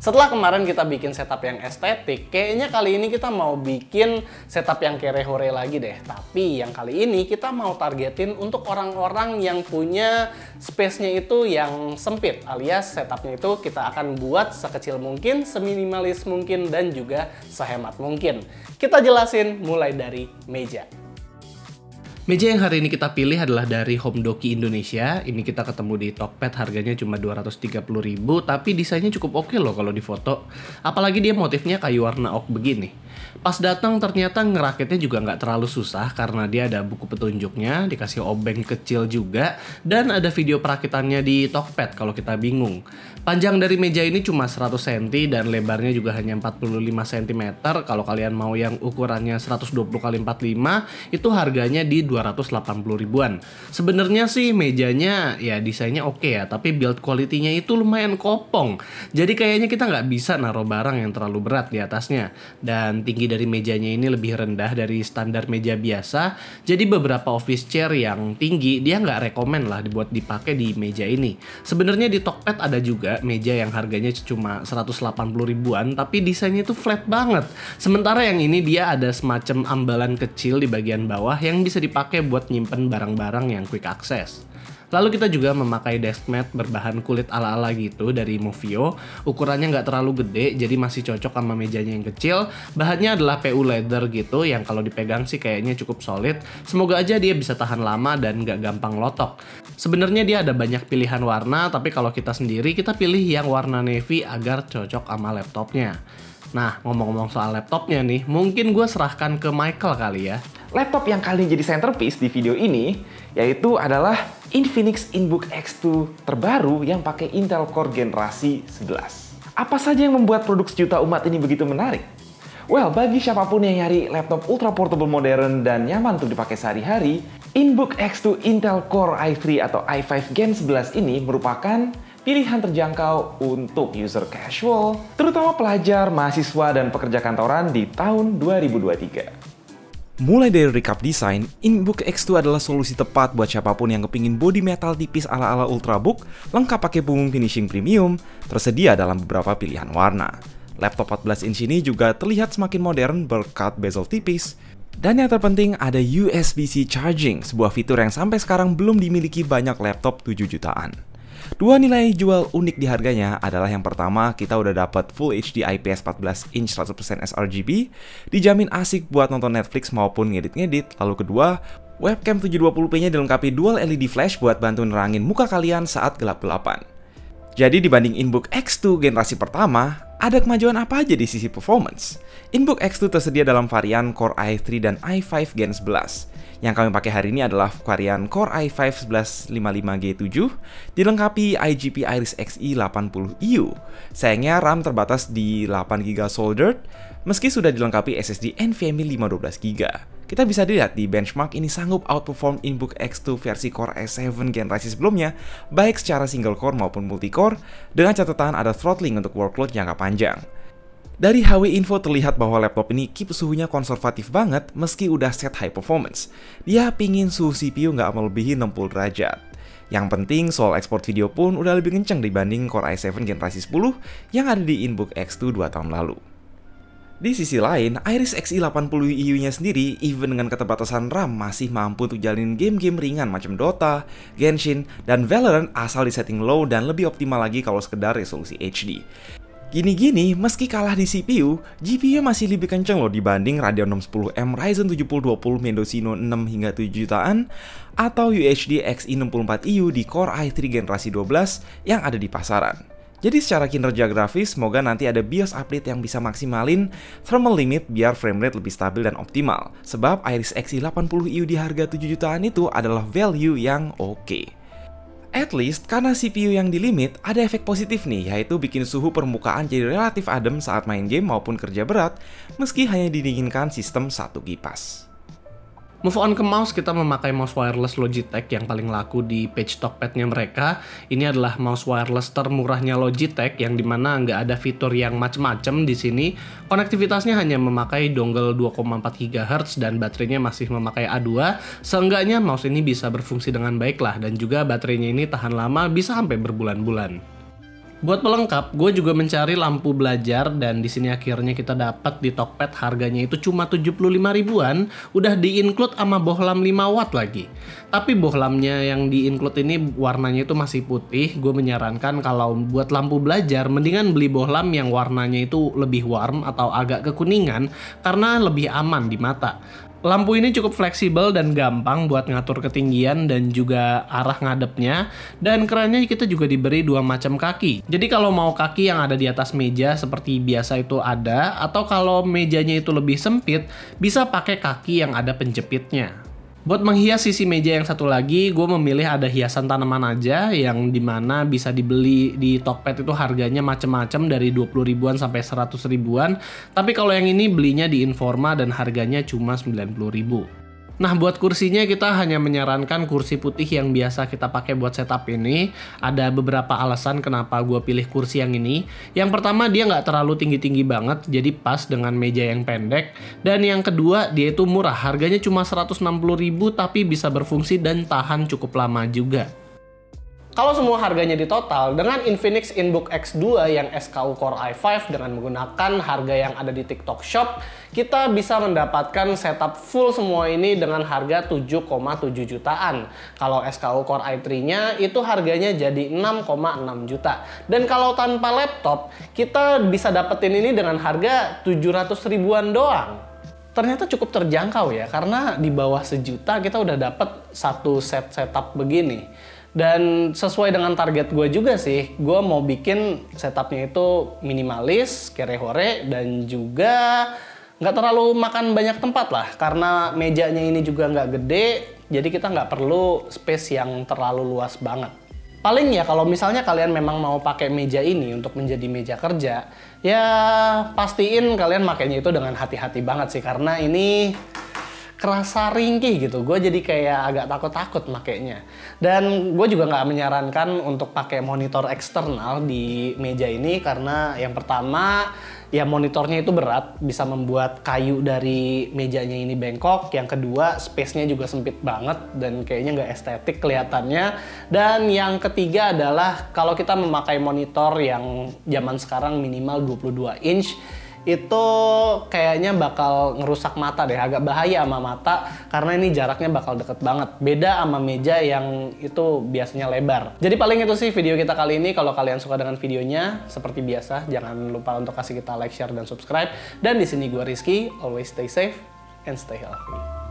Setelah kemarin kita bikin setup yang estetik, kayaknya kali ini kita mau bikin setup yang kere-hore lagi deh. Tapi yang kali ini kita mau targetin untuk orang-orang yang punya space-nya itu yang sempit, alias setupnya itu kita akan buat sekecil mungkin, seminimalis mungkin, dan juga sehemat mungkin. Kita jelasin mulai dari meja. Meja yang hari ini kita pilih adalah dari Home Doki Indonesia. Ini kita ketemu di Tokped, harganya cuma 230.000, tapi desainnya cukup oke loh kalau di foto. Apalagi dia motifnya kayu warna oak begini. Pas datang ternyata ngerakitnya juga nggak terlalu susah karena dia ada buku petunjuknya, dikasih obeng kecil juga, dan ada video perakitannya di Tokped kalau kita bingung. Panjang dari meja ini cuma 100 cm dan lebarnya juga hanya 45 cm. Kalau kalian mau yang ukurannya 120 x 45, itu harganya di 280 ribuan. Sebenarnya sih mejanya ya desainnya oke ya, tapi build quality-nya itu lumayan kopong. Jadi kayaknya kita nggak bisa naruh barang yang terlalu berat di atasnya. Dan tinggi dari mejanya ini lebih rendah dari standar meja biasa. Jadi beberapa office chair yang tinggi dia nggak rekomen lah dibuat dipakai di meja ini. Sebenarnya di Tokped ada juga meja yang harganya cuma 180 ribuan, tapi desainnya itu flat banget. Sementara yang ini dia ada semacam ambalan kecil di bagian bawah yang bisa dipakai buat nyimpen barang-barang yang quick access. Lalu kita juga memakai desk mat berbahan kulit ala-ala gitu dari Movio. Ukurannya nggak terlalu gede, jadi masih cocok sama mejanya yang kecil. Bahannya adalah PU leather gitu, yang kalau dipegang sih kayaknya cukup solid. Semoga aja dia bisa tahan lama dan nggak gampang lotok. Sebenarnya dia ada banyak pilihan warna, tapi kalau kita sendiri, kita pilih yang warna navy agar cocok sama laptopnya. Nah, ngomong-ngomong soal laptopnya nih, mungkin gue serahkan ke Michael kali ya. Laptop yang kali ini jadi centerpiece di video ini, yaitu adalah Infinix Inbook X2 terbaru yang pakai Intel Core generasi 11. Apa saja yang membuat produk sejuta umat ini begitu menarik? Well, bagi siapapun yang nyari laptop ultra portable modern dan nyaman untuk dipakai sehari-hari, Inbook X2 Intel Core i3 atau i5 Gen 11 ini merupakan pilihan terjangkau untuk user casual, terutama pelajar, mahasiswa, dan pekerja kantoran di tahun 2023. Mulai dari recap desain, Inbook X2 adalah solusi tepat buat siapapun yang kepingin body metal tipis ala-ala Ultrabook, lengkap pakai punggung finishing premium, tersedia dalam beberapa pilihan warna. Laptop 14 inch ini juga terlihat semakin modern berkat bezel tipis. Dan yang terpenting ada USB-C charging, sebuah fitur yang sampai sekarang belum dimiliki banyak laptop 7 jutaan. Dua nilai jual unik di harganya adalah yang pertama, kita udah dapat Full HD IPS 14 inch 100% sRGB, dijamin asik buat nonton Netflix maupun ngedit-ngedit. Lalu kedua, webcam 720p-nya dilengkapi dual LED flash buat bantu nerangin muka kalian saat gelap-gelapan. Jadi dibanding Inbook X2 generasi pertama, ada kemajuan apa aja di sisi performance? Inbook X2 tersedia dalam varian Core i3 dan i5 Gen 11. Yang kami pakai hari ini adalah varian Core i5 1155G7, dilengkapi IGP Iris Xe 80EU. Sayangnya RAM terbatas di 8GB soldered, meski sudah dilengkapi SSD NVMe 512GB. Kita bisa lihat di benchmark ini sanggup outperform Inbook X2 versi Core i7 generasi sebelumnya, baik secara single core maupun multi-core, dengan catatan ada throttling untuk workload jangka panjang. Dari HW Info terlihat bahwa laptop ini keep suhunya konservatif banget meski udah set high performance. Dia pingin suhu CPU nggak melebihi 60 derajat. Yang penting soal ekspor video pun udah lebih kenceng dibanding Core i7 generasi 10 yang ada di Inbook X2 2 tahun lalu. Di sisi lain, Iris Xe 80EU-nya sendiri, even dengan keterbatasan RAM, masih mampu untuk jalanin game-game ringan macam Dota, Genshin, dan Valorant asal disetting low dan lebih optimal lagi kalau sekedar resolusi HD. Gini-gini, meski kalah di CPU, GPU-nya masih lebih kenceng loh dibanding Radeon 610M Ryzen 7020 Mendocino 6 hingga 7 jutaan atau UHD Xe64EU di Core i3 generasi 12 yang ada di pasaran. Jadi secara kinerja grafis, semoga nanti ada BIOS update yang bisa maksimalin thermal limit biar framerate lebih stabil dan optimal. Sebab Iris Xe 80EU di harga 7 jutaan itu adalah value yang oke. At least, karena CPU yang di limit, ada efek positif nih, yaitu bikin suhu permukaan jadi relatif adem saat main game maupun kerja berat, meski hanya didinginkan sistem satu kipas. Move on ke mouse, kita memakai mouse wireless Logitech yang paling laku di page Tokped-nya mereka. Ini adalah mouse wireless termurahnya Logitech yang dimana nggak ada fitur yang macem-macem di sini. Konektivitasnya hanya memakai dongle 2,4 GHz dan baterainya masih memakai A2. Seenggaknya mouse ini bisa berfungsi dengan baik lah, dan juga baterainya ini tahan lama, bisa sampai berbulan-bulan. Buat pelengkap, gue juga mencari lampu belajar dan di sini akhirnya kita dapat di Tokped harganya itu cuma 75 ribuan, udah di-include sama bohlam 5 watt lagi. Tapi bohlamnya yang di-include ini warnanya itu masih putih. Gue menyarankan kalau buat lampu belajar mendingan beli bohlam yang warnanya itu lebih warm atau agak kekuningan karena lebih aman di mata. Lampu ini cukup fleksibel dan gampang buat ngatur ketinggian dan juga arah ngadepnya. Dan kerannya kita juga diberi 2 macam kaki. Jadi kalau mau kaki yang ada di atas meja seperti biasa itu ada, atau kalau mejanya itu lebih sempit, bisa pakai kaki yang ada penjepitnya. Buat menghias sisi meja yang satu lagi, gue memilih ada hiasan tanaman aja yang dimana bisa dibeli di Tokped itu harganya macem-macem dari 20 ribuan sampai 100 ribuan. Tapi kalau yang ini belinya di Informa dan harganya cuma 90 ribu. Nah, buat kursinya kita hanya menyarankan kursi putih yang biasa kita pakai buat setup ini. Ada beberapa alasan kenapa gue pilih kursi yang ini. Yang pertama, dia nggak terlalu tinggi-tinggi banget, jadi pas dengan meja yang pendek. Dan yang kedua, dia itu murah, harganya cuma 160 ribu tapi bisa berfungsi dan tahan cukup lama juga. Kalau semua harganya ditotal, dengan Infinix InBook X2 yang SKU Core i5 dengan menggunakan harga yang ada di TikTok Shop, kita bisa mendapatkan setup full semua ini dengan harga 7,7 jutaan. Kalau SKU Core i3-nya itu harganya jadi 6,6 juta. Dan kalau tanpa laptop, kita bisa dapetin ini dengan harga 700 ribuan doang. Ternyata cukup terjangkau ya, karena di bawah sejuta kita udah dapet satu set setup begini. Dan sesuai dengan target gue juga sih, gue mau bikin setupnya itu minimalis, kere-hore, dan juga nggak terlalu makan banyak tempat lah. Karena mejanya ini juga nggak gede, jadi kita nggak perlu space yang terlalu luas banget. Paling ya kalau misalnya kalian memang mau pakai meja ini untuk menjadi meja kerja, ya pastiin kalian makainya itu dengan hati-hati banget sih, karena ini kerasa ringkih gitu. Gue jadi kayak agak takut-takut makainya. Dan gue juga nggak menyarankan untuk pakai monitor eksternal di meja ini karena yang pertama ya monitornya itu berat, bisa membuat kayu dari mejanya ini bengkok. Yang kedua, space-nya juga sempit banget dan kayaknya nggak estetik kelihatannya. Dan yang ketiga adalah kalau kita memakai monitor yang zaman sekarang minimal 22 inch, itu kayaknya bakal ngerusak mata deh, agak bahaya sama mata karena ini jaraknya bakal deket banget. Beda sama meja yang itu biasanya lebar. Jadi paling itu sih video kita kali ini. Kalau kalian suka dengan videonya, seperti biasa jangan lupa untuk kasih kita like, share, dan subscribe. Dan di sini gue Rizky, always stay safe and stay healthy.